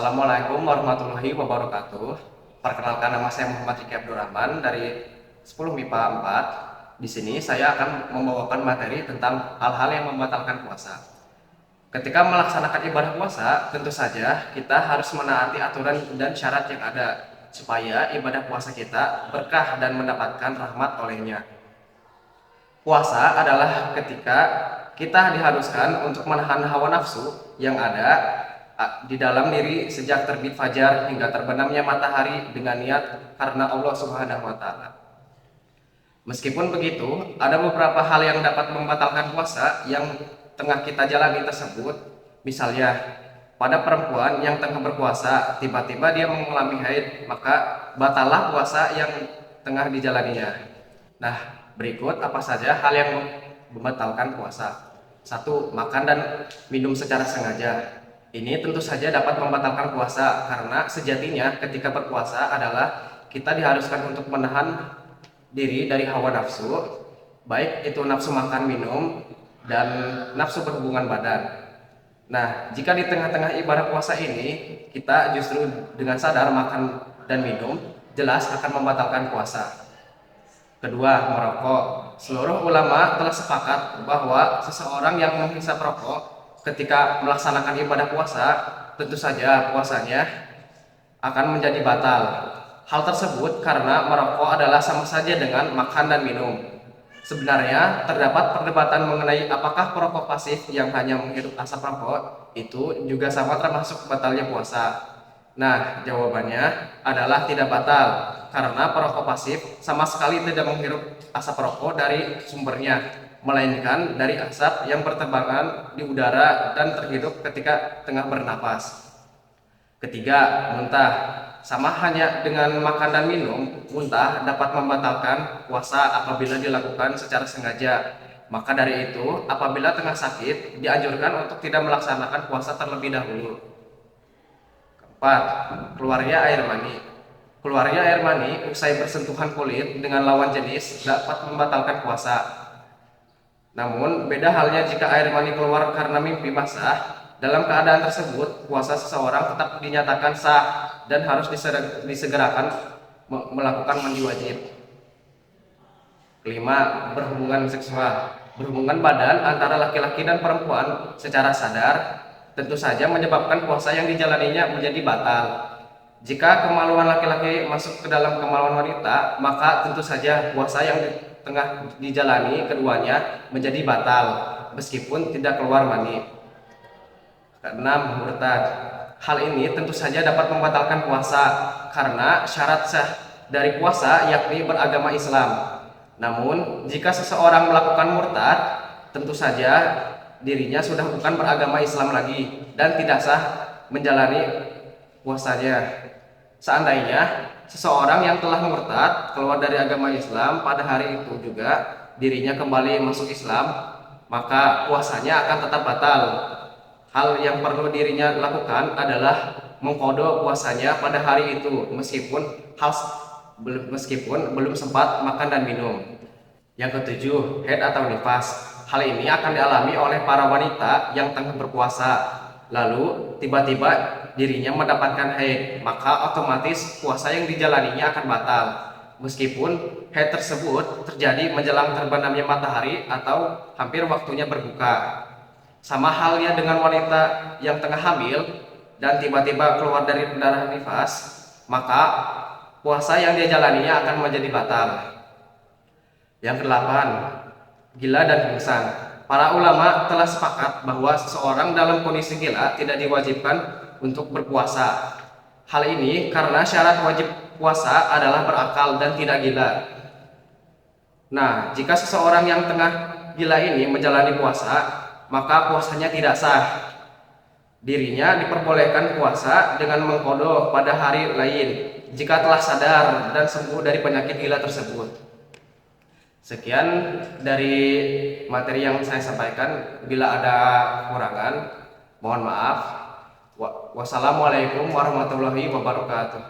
Assalamualaikum warahmatullahi wabarakatuh. Perkenalkan, nama saya Muhammad Riki Abdurrahman dari 10 MIPA 4. Di sini saya akan membawakan materi tentang hal-hal yang membatalkan puasa. Ketika melaksanakan ibadah puasa, tentu saja kita harus menaati aturan dan syarat yang ada supaya ibadah puasa kita berkah dan mendapatkan rahmat olehnya. Puasa adalah ketika kita diharuskan untuk menahan hawa nafsu yang ada di dalam diri sejak terbit fajar hingga terbenamnya matahari dengan niat karena Allah Subhanahu wa taala. Meskipun begitu, ada beberapa hal yang dapat membatalkan puasa yang tengah kita jalani tersebut. Misalnya, pada perempuan yang tengah berpuasa, tiba-tiba dia mengalami haid, maka batallah puasa yang tengah dijalaninya. Nah, berikut apa saja hal yang membatalkan puasa. 1. Makan dan minum secara sengaja. Ini tentu saja dapat membatalkan puasa karena sejatinya ketika berpuasa adalah kita diharuskan untuk menahan diri dari hawa nafsu, baik itu nafsu makan minum dan nafsu berhubungan badan. Nah, jika di tengah-tengah ibadah puasa ini kita justru dengan sadar makan dan minum, jelas akan membatalkan puasa. Kedua, merokok. Seluruh ulama telah sepakat bahwa seseorang yang menghisap rokok ketika melaksanakan ibadah puasa, tentu saja puasanya akan menjadi batal. Hal tersebut karena merokok adalah sama saja dengan makan dan minum. Sebenarnya terdapat perdebatan mengenai apakah perokok pasif yang hanya menghirup asap rokok itu juga sama termasuk batalnya puasa. Nah, jawabannya adalah tidak batal karena perokok pasif sama sekali tidak menghirup asap rokok dari sumbernya, melainkan dari asap yang berterbangan di udara dan terhirup ketika tengah bernapas. Ketiga, muntah. Sama hanya dengan makan dan minum, muntah dapat membatalkan puasa apabila dilakukan secara sengaja. Maka dari itu, apabila tengah sakit, dianjurkan untuk tidak melaksanakan puasa terlebih dahulu. Keempat, keluarnya air mani. Keluarnya air mani usai bersentuhan kulit dengan lawan jenis dapat membatalkan puasa. Namun, beda halnya jika air mani keluar karena mimpi basah. Dalam keadaan tersebut, puasa seseorang tetap dinyatakan sah dan harus disegerakan melakukan mandi wajib. Kelima, berhubungan seksual. Berhubungan badan antara laki-laki dan perempuan secara sadar tentu saja menyebabkan puasa yang dijalaninya menjadi batal. Jika kemaluan laki-laki masuk ke dalam kemaluan wanita, maka tentu saja puasa yang tengah dijalani keduanya menjadi batal meskipun tidak keluar mani. Keenam, murtad. Hal ini tentu saja dapat membatalkan puasa karena syarat sah dari puasa yakni beragama Islam. Namun, jika seseorang melakukan murtad, tentu saja dirinya sudah bukan beragama Islam lagi dan tidak sah menjalani puasanya. Seandainya seseorang yang telah murtad keluar dari agama Islam pada hari itu juga dirinya kembali masuk Islam, maka puasanya akan tetap batal. Hal yang perlu dirinya lakukan adalah mengqadha puasanya pada hari itu meskipun belum sempat makan dan minum. Yang ketujuh, haid atau nifas. Hal ini akan dialami oleh para wanita yang tengah berpuasa, lalu tiba-tiba dirinya mendapatkan haid, maka otomatis puasa yang dijalaninya akan batal. Meskipun haid tersebut terjadi menjelang terbenamnya matahari atau hampir waktunya berbuka. Sama halnya dengan wanita yang tengah hamil dan tiba-tiba keluar dari darah nifas, maka puasa yang dia jalaninya akan menjadi batal. Yang kedelapan, gila dan pingsan. Para ulama telah sepakat bahwa seseorang dalam kondisi gila tidak diwajibkan untuk berpuasa. Hal ini karena syarat wajib puasa adalah berakal dan tidak gila. Nah, jika seseorang yang tengah gila ini menjalani puasa, maka puasanya tidak sah. Dirinya diperbolehkan puasa dengan mengqadha pada hari lain jika telah sadar dan sembuh dari penyakit gila tersebut. Sekian dari materi yang saya sampaikan. Bila ada kekurangan, mohon maaf. Wassalamualaikum warahmatullahi wabarakatuh.